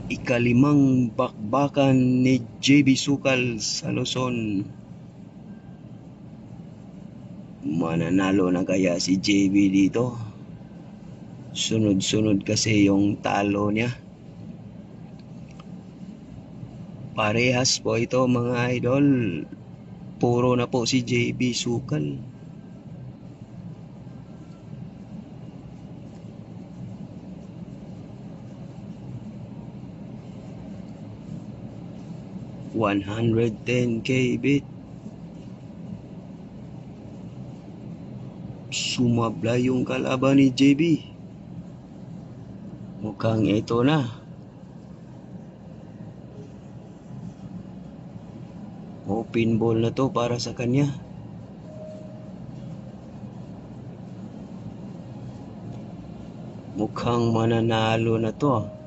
ikalimang bakbakan ni JB Sukal sa Luzon. Mananalo na kaya si JB dito? Sunod-sunod kasi yung talo niya. Parehas po ito mga idol. Puro na po si JB Sukal. $110K bit. Sumabla yung kalaban ni JB. Mukhang ito na. Open ball na to para sa kanya. Mukhang mananalo na to.